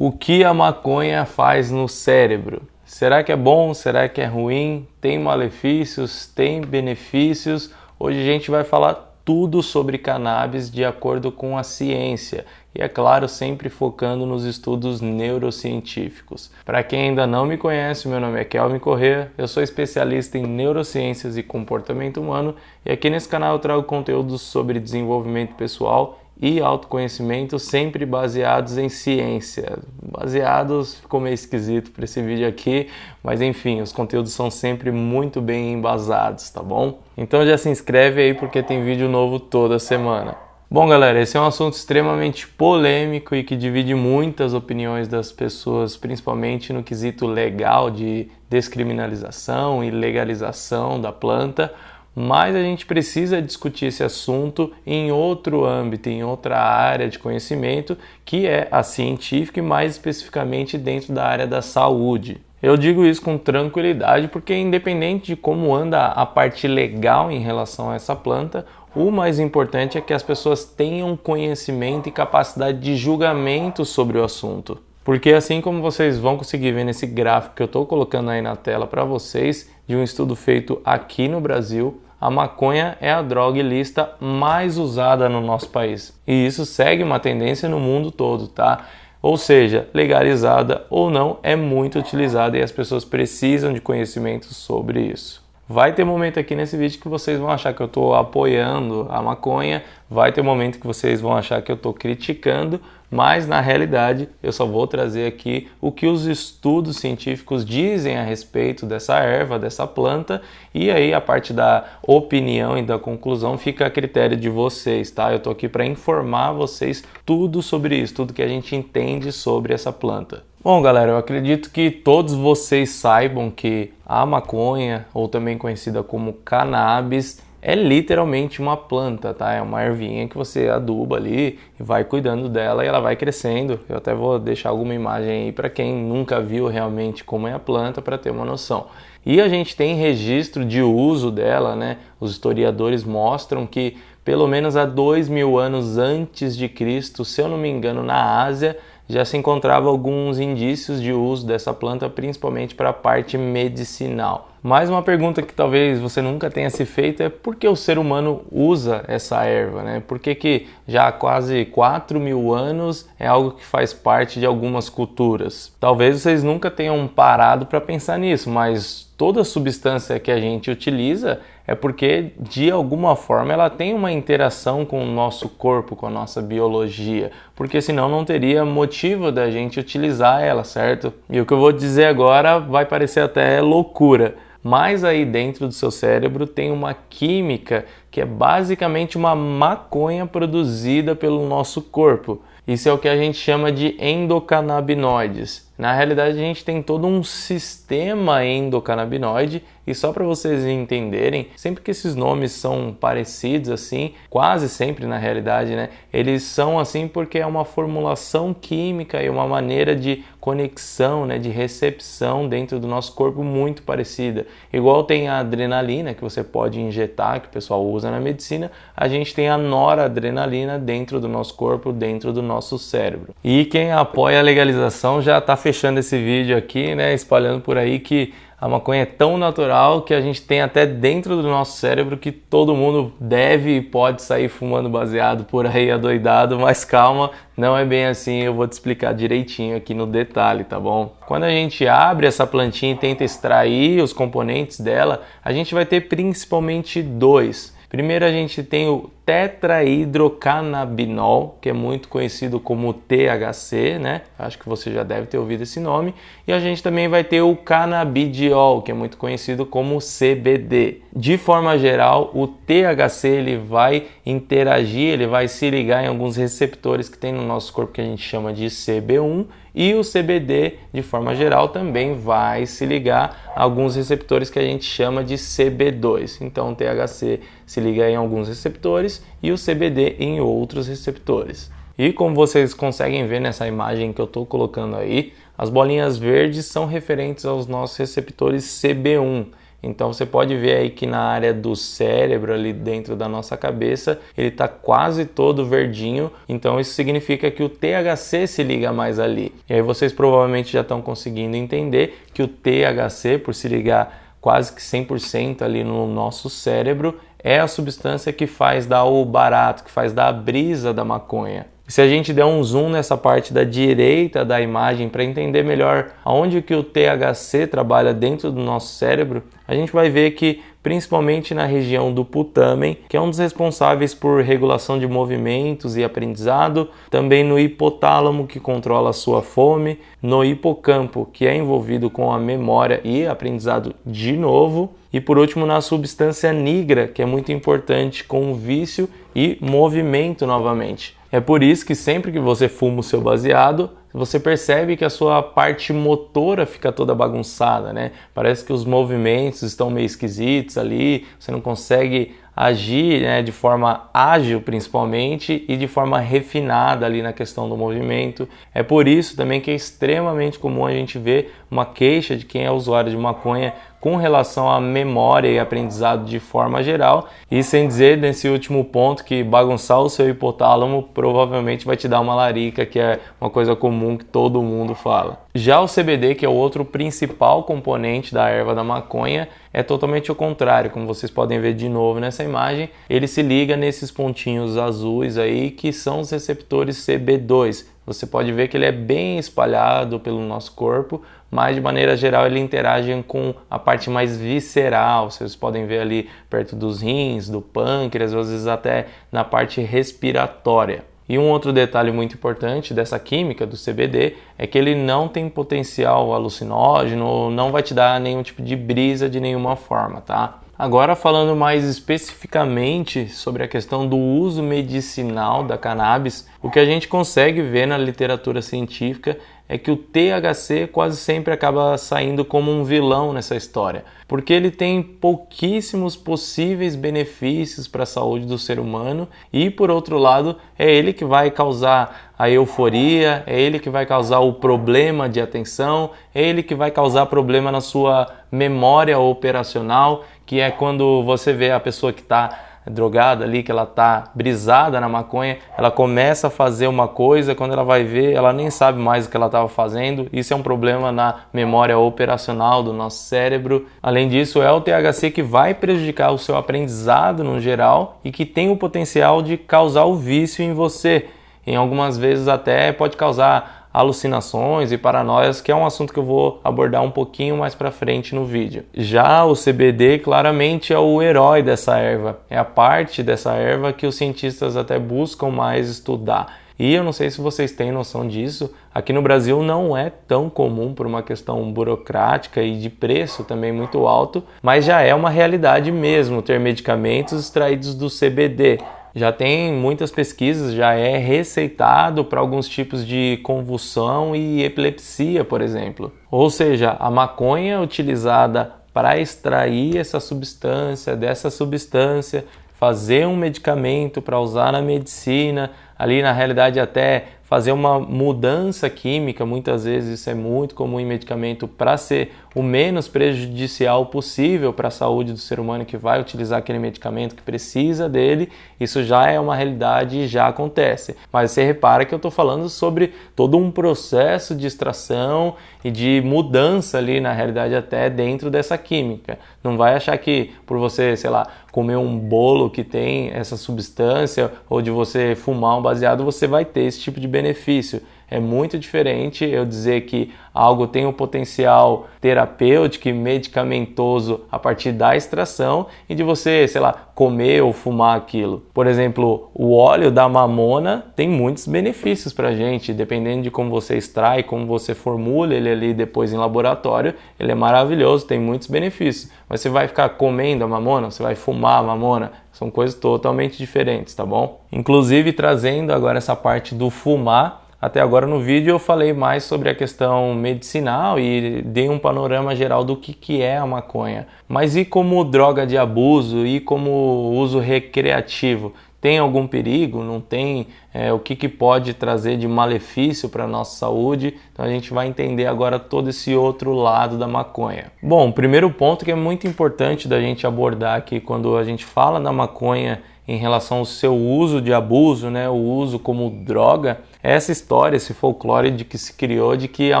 O que a maconha faz no cérebro? Será que é bom? Será que é ruim? Tem malefícios? Tem benefícios? Hoje a gente vai falar tudo sobre cannabis de acordo com a ciência e, é claro, sempre focando nos estudos neurocientíficos. Para quem ainda não me conhece, meu nome é Kelvin Corrêa, eu sou especialista em neurociências e comportamento humano e aqui nesse canal eu trago conteúdos sobre desenvolvimento pessoal e autoconhecimento, sempre baseados em ciência. Baseados, ficou meio esquisito para esse vídeo aqui, mas enfim, os conteúdos são sempre muito bem embasados, tá bom? Então já se inscreve aí porque tem vídeo novo toda semana. Bom, galera, esse é um assunto extremamente polêmico e que divide muitas opiniões das pessoas, principalmente no quesito legal de descriminalização e legalização da planta, mas a gente precisa discutir esse assunto em outro âmbito, em outra área de conhecimento, que é a científica e mais especificamente dentro da área da saúde. Eu digo isso com tranquilidade porque, independente de como anda a parte legal em relação a essa planta, o mais importante é que as pessoas tenham conhecimento e capacidade de julgamento sobre o assunto. Porque assim como vocês vão conseguir ver nesse gráfico que eu estou colocando aí na tela para vocês, de um estudo feito aqui no Brasil, a maconha é a droga ilícita mais usada no nosso país. E isso segue uma tendência no mundo todo, tá? Ou seja, legalizada ou não, é muito utilizada e as pessoas precisam de conhecimento sobre isso. Vai ter momento aqui nesse vídeo que vocês vão achar que eu estou apoiando a maconha, vai ter momento que vocês vão achar que eu estou criticando, mas na realidade eu só vou trazer aqui o que os estudos científicos dizem a respeito dessa erva, dessa planta, e aí a parte da opinião e da conclusão fica a critério de vocês, tá? Eu estou aqui para informar vocês tudo sobre isso, tudo que a gente entende sobre essa planta. Bom, galera, eu acredito que todos vocês saibam que a maconha, ou também conhecida como cannabis, é literalmente uma planta, tá? É uma ervinha que você aduba ali e vai cuidando dela e ela vai crescendo. Eu até vou deixar alguma imagem aí para quem nunca viu realmente como é a planta para ter uma noção. E a gente tem registro de uso dela, né? Os historiadores mostram que pelo menos há 2000 anos antes de Cristo, se eu não me engano, na Ásia, já se encontrava alguns indícios de uso dessa planta, principalmente para a parte medicinal. Mas uma pergunta que talvez você nunca tenha se feito é por que o ser humano usa essa erva, né? Por que já há quase 4000 anos é algo que faz parte de algumas culturas? Talvez vocês nunca tenham parado para pensar nisso, mas toda substância que a gente utiliza é porque, de alguma forma, ela tem uma interação com o nosso corpo, com a nossa biologia, porque senão não teria motivo da gente utilizar ela, certo? E o que eu vou dizer agora vai parecer até loucura, mas aí dentro do seu cérebro tem uma química que é basicamente uma maconha produzida pelo nosso corpo. Isso é o que a gente chama de endocannabinoides. Na realidade, a gente tem todo um sistema endocannabinoide e só para vocês entenderem, sempre que esses nomes são parecidos assim, quase sempre na realidade, né? Eles são assim porque é uma formulação química e uma maneira de conexão, né, de recepção dentro do nosso corpo muito parecida. Igual tem a adrenalina que você pode injetar, que o pessoal usa na medicina, a gente tem a noradrenalina dentro do nosso corpo, dentro do nosso cérebro. E quem apoia a legalização já está fechando esse vídeo aqui, né, espalhando por aí que a maconha é tão natural que a gente tem até dentro do nosso cérebro que todo mundo deve e pode sair fumando baseado por aí adoidado, mas calma, não é bem assim, eu vou te explicar direitinho aqui no detalhe, tá bom? Quando a gente abre essa plantinha e tenta extrair os componentes dela, a gente vai ter principalmente dois. Primeiro a gente tem o tetrahidrocannabinol, que é muito conhecido como THC, né? Acho que você já deve ter ouvido esse nome. E a gente também vai ter o canabidiol, que é muito conhecido como CBD. De forma geral, o THC ele vai interagir, ele vai se ligar em alguns receptores que tem no nosso corpo que a gente chama de CB1, e o CBD, de forma geral, também vai se ligar a alguns receptores que a gente chama de CB2. Então, o THC se liga em alguns receptores e o CBD em outros receptores. E como vocês conseguem ver nessa imagem que eu estou colocando aí, as bolinhas verdes são referentes aos nossos receptores CB1. Então você pode ver aí que na área do cérebro, ali dentro da nossa cabeça, ele está quase todo verdinho, então isso significa que o THC se liga mais ali. E aí vocês provavelmente já estão conseguindo entender que o THC, por se ligar quase que 100% ali no nosso cérebro, é a substância que faz dar o barato, que faz dar a brisa da maconha. Se a gente der um zoom nessa parte da direita da imagem para entender melhor aonde que o THC trabalha dentro do nosso cérebro, a gente vai ver que principalmente na região do putamen, que é um dos responsáveis por regulação de movimentos e aprendizado, também no hipotálamo, que controla a sua fome, no hipocampo, que é envolvido com a memória e aprendizado de novo, e por último na substância nigra, que é muito importante com o vício e movimento novamente. É por isso que sempre que você fuma o seu baseado, você percebe que a sua parte motora fica toda bagunçada, né? Parece que os movimentos estão meio esquisitos ali, você não consegue agir, né, de forma ágil principalmente e de forma refinada ali na questão do movimento. É por isso também que é extremamente comum a gente ver uma queixa de quem é usuário de maconha com relação à memória e aprendizado de forma geral, e sem dizer nesse último ponto que bagunçar o seu hipotálamo provavelmente vai te dar uma larica, que é uma coisa comum que todo mundo fala. Já o CBD, que é o outro principal componente da erva da maconha, é totalmente o contrário, como vocês podem ver de novo nessa imagem, ele se liga nesses pontinhos azuis aí que são os receptores CB2. Você pode ver que ele é bem espalhado pelo nosso corpo, mas de maneira geral ele interage com a parte mais visceral. Vocês podem ver ali perto dos rins, do pâncreas, às vezes até na parte respiratória. E um outro detalhe muito importante dessa química do CBD é que ele não tem potencial alucinógeno, não vai te dar nenhum tipo de brisa de nenhuma forma, tá? Agora falando mais especificamente sobre a questão do uso medicinal da cannabis, o que a gente consegue ver na literatura científica é que o THC quase sempre acaba saindo como um vilão nessa história, porque ele tem pouquíssimos possíveis benefícios para a saúde do ser humano e, por outro lado, é ele que vai causar a euforia, é ele que vai causar o problema de atenção, é ele que vai causar problema na sua memória operacional, que é quando você vê a pessoa que está drogada ali, que ela tá brisada na maconha, ela começa a fazer uma coisa, quando ela vai ver, ela nem sabe mais o que ela estava fazendo. Isso é um problema na memória operacional do nosso cérebro. Além disso, é o THC que vai prejudicar o seu aprendizado no geral e que tem o potencial de causar o vício em você. Em algumas vezes até pode causar alucinações e paranoias, que é um assunto que eu vou abordar um pouquinho mais para frente no vídeo. Já o CBD claramente é o herói dessa erva, é a parte dessa erva que os cientistas até buscam mais estudar. E eu não sei se vocês têm noção disso, aqui no Brasil não é tão comum por uma questão burocrática e de preço também muito alto, mas já é uma realidade mesmo ter medicamentos extraídos do CBD. Já tem muitas pesquisas, já é receitado para alguns tipos de convulsão e epilepsia, por exemplo. Ou seja, a maconha utilizada para extrair essa substância, dessa substância, fazer um medicamento para usar na medicina, ali na realidade até fazer uma mudança química, muitas vezes isso é muito comum em medicamento, para ser o menos prejudicial possível para a saúde do ser humano que vai utilizar aquele medicamento, que precisa dele. Isso já é uma realidade e já acontece. Mas você repara que eu estou falando sobre todo um processo de extração e de mudança ali, na realidade, até dentro dessa química. Não vai achar que por você, sei lá, comer um bolo que tem essa substância ou de você fumar um baseado, você vai ter esse tipo de benefício. É muito diferente eu dizer que algo tem um potencial terapêutico e medicamentoso a partir da extração e de você, sei lá, comer ou fumar aquilo. Por exemplo, o óleo da mamona tem muitos benefícios pra gente, dependendo de como você extrai, como você formula ele ali depois em laboratório, ele é maravilhoso, tem muitos benefícios. Mas você vai ficar comendo a mamona? Você vai fumar a mamona? São coisas totalmente diferentes, tá bom? Inclusive, trazendo agora essa parte do fumar, até agora no vídeo eu falei mais sobre a questão medicinal e dei um panorama geral do que é a maconha. Mas e como droga de abuso e como uso recreativo? Tem algum perigo? Não tem? O que pode trazer de malefício para a nossa saúde? Então a gente vai entender agora todo esse outro lado da maconha. Bom, o primeiro ponto que é muito importante da gente abordar aqui quando a gente fala da maconha em relação ao seu uso de abuso, né, o uso como droga, é essa história, esse folclore de que se criou de que a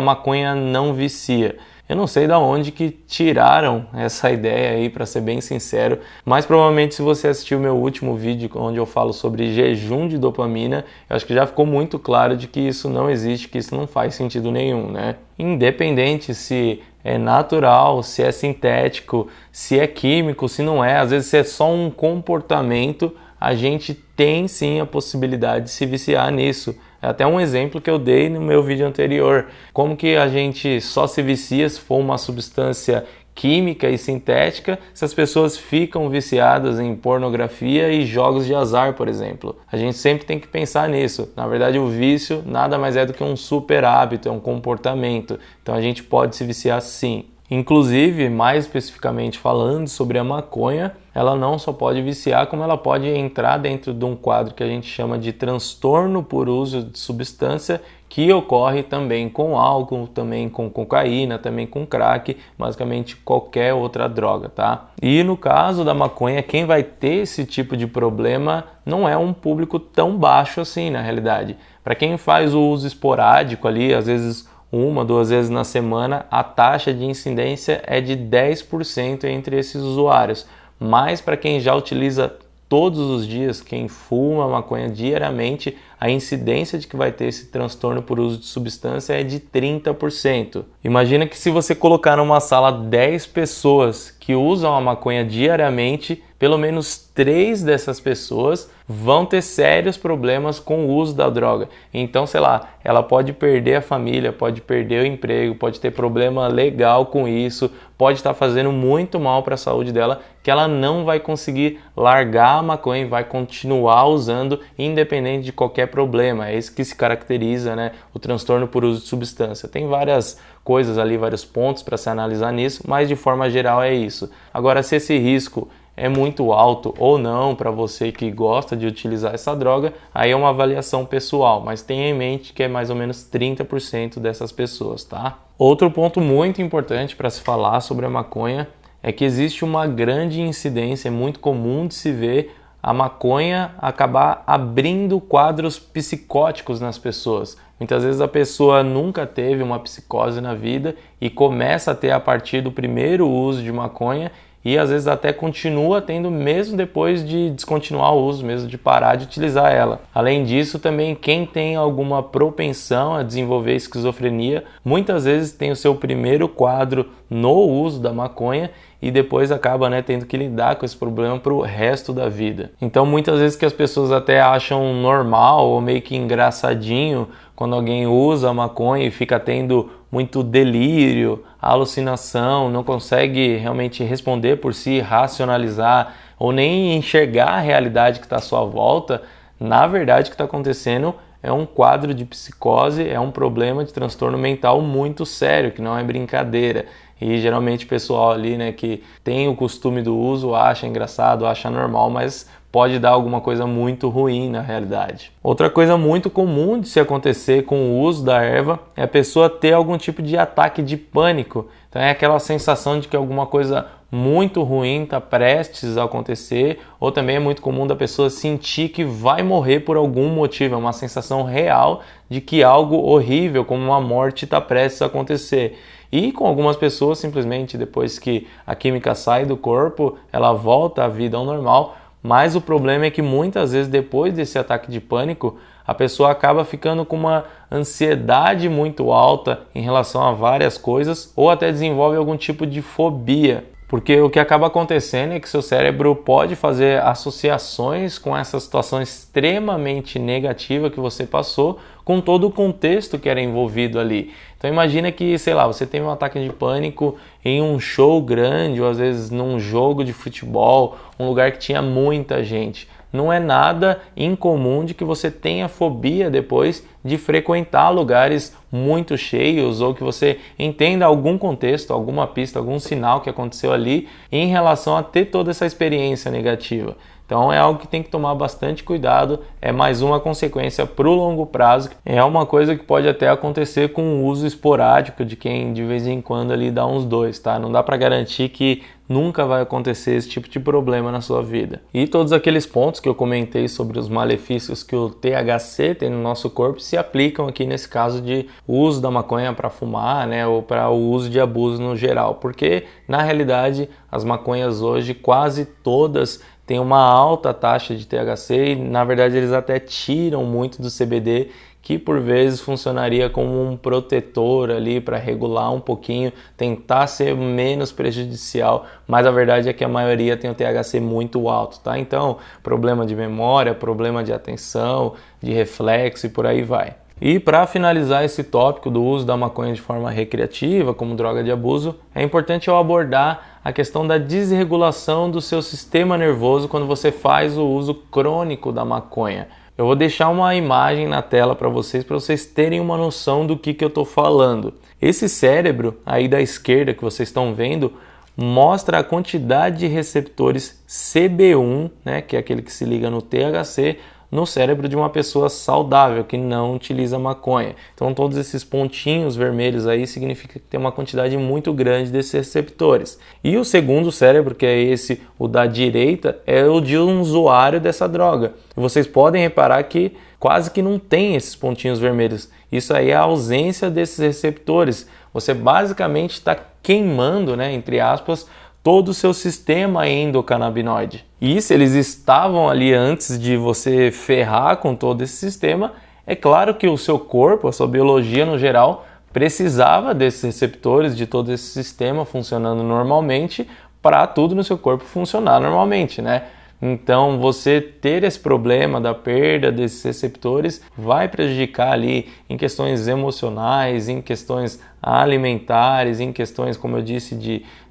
maconha não vicia. Eu não sei de onde que tiraram essa ideia aí, para ser bem sincero, mas provavelmente se você assistiu o meu último vídeo onde eu falo sobre jejum de dopamina, eu acho que já ficou muito claro de que isso não existe, que isso não faz sentido nenhum, né? Independente se é natural, se é sintético, se é químico, se não é, às vezes se é só um comportamento, a gente tem sim a possibilidade de se viciar nisso. É até um exemplo que eu dei no meu vídeo anterior. Como que a gente só se vicia se for uma substância química e sintética, se as pessoas ficam viciadas em pornografia e jogos de azar, por exemplo. A gente sempre tem que pensar nisso. Na verdade, o vício nada mais é do que um super hábito, é um comportamento. Então a gente pode se viciar sim. Inclusive, mais especificamente falando sobre a maconha, ela não só pode viciar, como ela pode entrar dentro de um quadro que a gente chama de transtorno por uso de substância, que ocorre também com álcool, também com cocaína, também com crack, basicamente qualquer outra droga, tá? E no caso da maconha, quem vai ter esse tipo de problema não é um público tão baixo assim, na realidade. Para quem faz o uso esporádico ali, às vezes 1-2 vezes na semana, a taxa de incidência é de 10% entre esses usuários. Mas para quem já utiliza todos os dias, quem fuma maconha diariamente, a incidência de que vai ter esse transtorno por uso de substância é de 30%. Imagina que se você colocar numa sala 10 pessoas que usam a maconha diariamente, pelo menos 3 dessas pessoas vão ter sérios problemas com o uso da droga. Então, sei lá, ela pode perder a família, pode perder o emprego, pode ter problema legal com isso, pode estar fazendo muito mal para a saúde dela, que ela não vai conseguir largar a maconha e vai continuar usando, independente de qualquer problema. É isso que se caracteriza, né, o transtorno por uso de substância. Tem várias coisas ali, vários pontos para se analisar nisso, mas de forma geral é isso. Agora, se esse risco é muito alto ou não para você que gosta de utilizar essa droga, aí é uma avaliação pessoal, mas tenha em mente que é mais ou menos 30% dessas pessoas, tá? Outro ponto muito importante para se falar sobre a maconha é que existe uma grande incidência, é muito comum de se ver a maconha acabar abrindo quadros psicóticos nas pessoas. Muitas vezes a pessoa nunca teve uma psicose na vida e começa a ter a partir do primeiro uso de maconha e às vezes até continua tendo mesmo depois de descontinuar o uso, mesmo de parar de utilizar ela. Além disso, também quem tem alguma propensão a desenvolver esquizofrenia, muitas vezes tem o seu primeiro quadro no uso da maconha e depois acaba, né, tendo que lidar com esse problema para o resto da vida. Então muitas vezes que as pessoas até acham normal ou meio que engraçadinho quando alguém usa a maconha e fica tendo muito delírio, alucinação, não consegue realmente responder por si, racionalizar ou nem enxergar a realidade que está à sua volta, na verdade o que está acontecendo é um quadro de psicose, é um problema de transtorno mental muito sério, que não é brincadeira. E geralmente o pessoal ali, né, que tem o costume do uso acha engraçado, acha normal, mas pode dar alguma coisa muito ruim na realidade. Outra coisa muito comum de se acontecer com o uso da erva é a pessoa ter algum tipo de ataque de pânico. Então é aquela sensação de que alguma coisa muito ruim está prestes a acontecer, ou também é muito comum da pessoa sentir que vai morrer por algum motivo, é uma sensação real de que algo horrível, como uma morte, está prestes a acontecer. E com algumas pessoas, simplesmente depois que a química sai do corpo, ela volta à vida ao normal, mas o problema é que muitas vezes depois desse ataque de pânico, a pessoa acaba ficando com uma ansiedade muito alta em relação a várias coisas, ou até desenvolve algum tipo de fobia. Porque o que acaba acontecendo é que seu cérebro pode fazer associações com essa situação extremamente negativa que você passou, com todo o contexto que era envolvido ali. Então imagina que, sei lá, você teve um ataque de pânico em um show grande, ou às vezes num jogo de futebol, um lugar que tinha muita gente. Não é nada incomum de que você tenha fobia depois de frequentar lugares muito cheios ou que você entenda algum contexto, alguma pista, algum sinal que aconteceu ali em relação a ter toda essa experiência negativa. Então é algo que tem que tomar bastante cuidado, é mais uma consequência para o longo prazo, é uma coisa que pode até acontecer com o uso esporádico de quem de vez em quando ali dá uns dois, tá? Não dá para garantir que nunca vai acontecer esse tipo de problema na sua vida. E todos aqueles pontos que eu comentei sobre os malefícios que o THC tem no nosso corpo se aplicam aqui nesse caso de uso da maconha para fumar, né, ou para o uso de abuso no geral, porque na realidade as maconhas hoje quase todas têm uma alta taxa de THC e na verdade eles até tiram muito do CBD, que por vezes funcionaria como um protetor ali para regular um pouquinho, tentar ser menos prejudicial, mas a verdade é que a maioria tem o THC muito alto, tá? Então, problema de memória, problema de atenção, de reflexo e por aí vai. E para finalizar esse tópico do uso da maconha de forma recreativa, como droga de abuso, é importante eu abordar a questão da desregulação do seu sistema nervoso quando você faz o uso crônico da maconha. Eu vou deixar uma imagem na tela para vocês terem uma noção do que eu estou falando. Esse cérebro aí da esquerda que vocês estão vendo mostra a quantidade de receptores CB1, né, que é aquele que se liga no THC, no cérebro de uma pessoa saudável, que não utiliza maconha. Então todos esses pontinhos vermelhos aí significa que tem uma quantidade muito grande desses receptores. E o segundo cérebro, que é esse, o da direita, é o de um usuário dessa droga. E vocês podem reparar que quase que não tem esses pontinhos vermelhos. Isso aí é a ausência desses receptores. Você basicamente está queimando, né, entre aspas, todo o seu sistema endocannabinoide. E se eles estavam ali antes de você ferrar com todo esse sistema, é claro que o seu corpo, a sua biologia no geral, precisava desses receptores, de todo esse sistema funcionando normalmente para tudo no seu corpo funcionar normalmente, né? Então, você ter esse problema da perda desses receptores vai prejudicar ali em questões emocionais, em questões alimentares, em questões, como eu disse,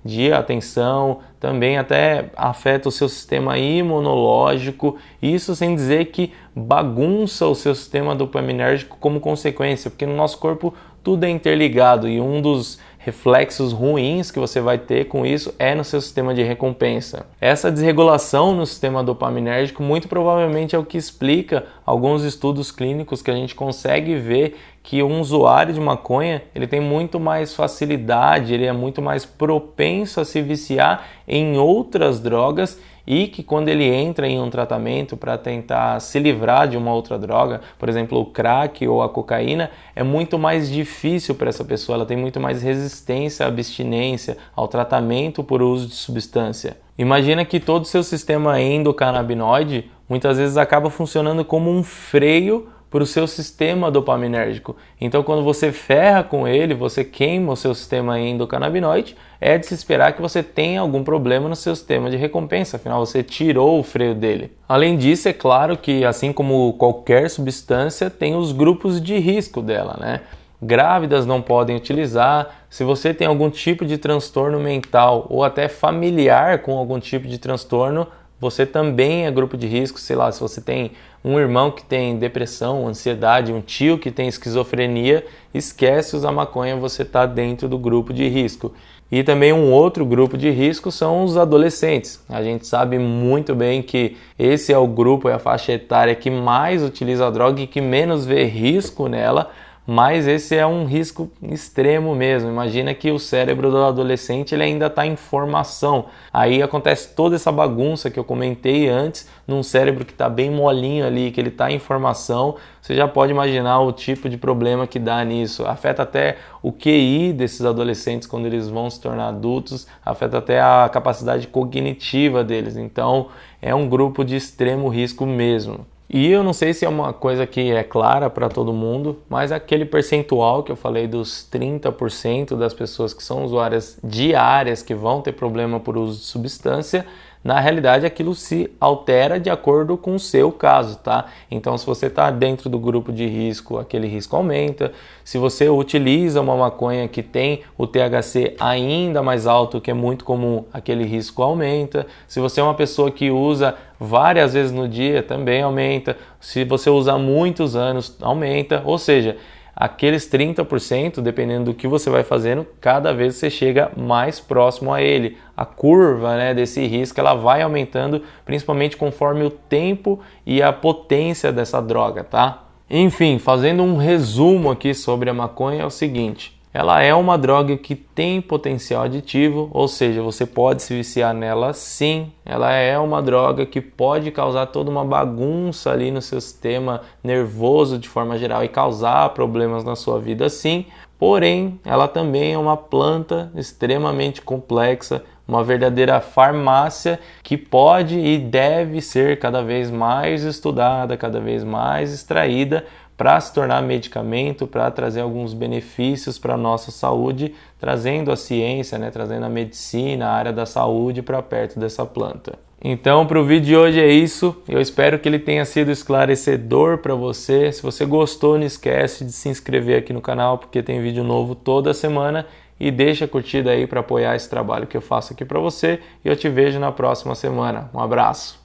de atenção, também até afeta o seu sistema imunológico, isso sem dizer que bagunça o seu sistema dopaminérgico como consequência, porque no nosso corpo tudo é interligado e um dos reflexos ruins que você vai ter com isso é no seu sistema de recompensa. Essa desregulação no sistema dopaminérgico muito provavelmente é o que explica alguns estudos clínicos que a gente consegue ver que um usuário de maconha ele tem muito mais facilidade, ele é muito mais propenso a se viciar em outras drogas e que quando ele entra em um tratamento para tentar se livrar de uma outra droga, por exemplo, o crack ou a cocaína, é muito mais difícil para essa pessoa, ela tem muito mais resistência à abstinência, ao tratamento por uso de substância. Imagina que todo o seu sistema endocannabinoide muitas vezes acaba funcionando como um freio para o seu sistema dopaminérgico. Então, quando você ferra com ele, você queima o seu sistema endocannabinoide, é de se esperar que você tenha algum problema no seu sistema de recompensa, afinal você tirou o freio dele. Além disso, é claro que, assim como qualquer substância, tem os grupos de risco dela, né? Grávidas não podem utilizar, se você tem algum tipo de transtorno mental ou até familiar com algum tipo de transtorno, você também é grupo de risco, sei lá, se você tem um irmão que tem depressão, ansiedade, um tio que tem esquizofrenia, esquece usar maconha, você está dentro do grupo de risco. E também um outro grupo de risco são os adolescentes. A gente sabe muito bem que esse é o grupo, é a faixa etária que mais utiliza a droga e que menos vê risco nela, mas esse é um risco extremo mesmo. Imagina que o cérebro do adolescente ele ainda está em formação. Aí acontece toda essa bagunça que eu comentei antes, num cérebro que está bem molinho ali, que ele está em formação. Você já pode imaginar o tipo de problema que dá nisso. Afeta até o QI desses adolescentes quando eles vão se tornar adultos, afeta até a capacidade cognitiva deles. Então é um grupo de extremo risco mesmo. E eu não sei se é uma coisa que é clara para todo mundo, mas aquele percentual que eu falei dos 30% das pessoas que são usuárias diárias que vão ter problema por uso de substância, na realidade aquilo se altera de acordo com o seu caso, tá? Então se você está dentro do grupo de risco, aquele risco aumenta. Se você utiliza uma maconha que tem o THC ainda mais alto, que é muito comum, aquele risco aumenta. Se você é uma pessoa que usa várias vezes no dia, também aumenta. Se você usar muitos anos, aumenta. Ou seja, aqueles 30%, dependendo do que você vai fazendo, cada vez você chega mais próximo a ele. A curva, né, desse risco ela vai aumentando, principalmente conforme o tempo e a potência dessa droga, tá? Enfim, fazendo um resumo aqui sobre a maconha é o seguinte: ela é uma droga que tem potencial aditivo, ou seja, você pode se viciar nela sim. Ela é uma droga que pode causar toda uma bagunça ali no seu sistema nervoso de forma geral e causar problemas na sua vida sim. Porém, ela também é uma planta extremamente complexa, uma verdadeira farmácia que pode e deve ser cada vez mais estudada, cada vez mais extraída para se tornar medicamento, para trazer alguns benefícios para a nossa saúde, trazendo a ciência, né, trazendo a medicina, a área da saúde para perto dessa planta. Então, para o vídeo de hoje é isso. Eu espero que ele tenha sido esclarecedor para você. Se você gostou, não esquece de se inscrever aqui no canal, porque tem vídeo novo toda semana. E deixa a curtida aí para apoiar esse trabalho que eu faço aqui para você. E eu te vejo na próxima semana. Um abraço!